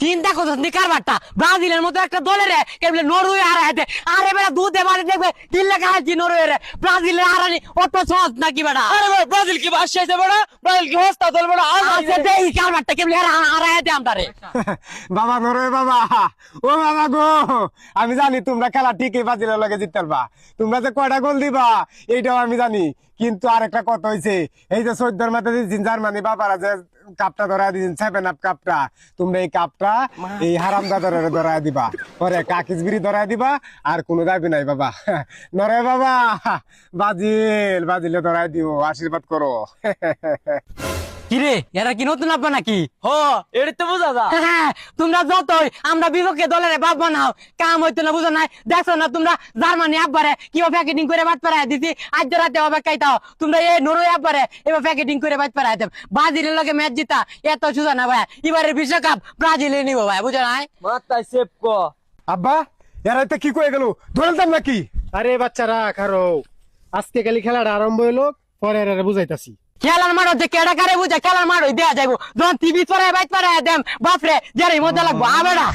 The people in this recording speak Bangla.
চিন্তা করছো নি কারবারটা ব্রাজিলের মতো একটা দলের কেবল নরওয়ে হারাইতে আরে বেটা দুধে মানে দেখবে তিন লাখ হারাইছি নরওয়ে ব্রাজিলের হারানি অত সহজ নাকি বেটা আরে ভাই ব্রাজিল কি বাসাইছে বড় ব্রাজিল কি হস্তা দল বড় আচ্ছা এই কারবারটা কেবল হারাইতে আমটারে বাবা নরওয়ে বাবা, ও বাবা গো, আমি জানি তোমরা খেলা ঠিকই ব্রাজিলের লগে জিততে পারবা। তোমরা যে কয়টা গোল দিবা এইটাও আমি জানি, কিন্তু আরেকটা কথা হইছে, এই যে 14 মাথা দিয়েছেন জার্মানি বাবারা যে কাপটা ধরায় দিয়েছেন 7 আপ কাপটা, তোমরা এই কাপটা এই হারামজাদারে ধরায় দিবা, পরে কাকিস বিড়ি ধরায় দিবা, আর কোনো দাবি নাই বাবা। নরওয়ে বাবা, বাজিলে ধরায় দিও, আশীর্বাদ করো। কিরে এরা কি নতুন আব্বা নাকি? হ এটা তো বোঝা যা হ্যাঁ, তোমরা যতই আমরা বিপক্ষে দলের বাপ বানাও কাম হইতো না, বুঝো নাই? দেখছো না তোমরা জার্মানি আব্বারে কিভাবে প্যাকেটিং করে বাদ পারাই দিছি, আজ রাতে হবে খাইতাও। তোমরা এই নরওয়ে আব্বারে এবার প্যাকেটিং করে বাদ পারাই দেব। ব্রাজিলের লগে ম্যাচ জিতা এত সুজা না ভাই, এবারে বিশ্বকাপ ব্রাজিলে নিব ভাই, বুঝো নাই? মাথায় সেভ কো আব্বা এরা তো কি কয়ে গেল, ধরলাম নাকি? আরে বাচ্চারা খারো, আজকে খালি খেলাটা আরম্ভ হইলো, পরে এরা বুঝাইতাছি। খেলার মাঠ হচ্ছে কেডা কারে বুঝা, খেলার মাঠ দেয়া যাইব যখন টিভি পরে বাইত পারাই দেম, বাপরে যারে মজা লাগবো আবেড়া।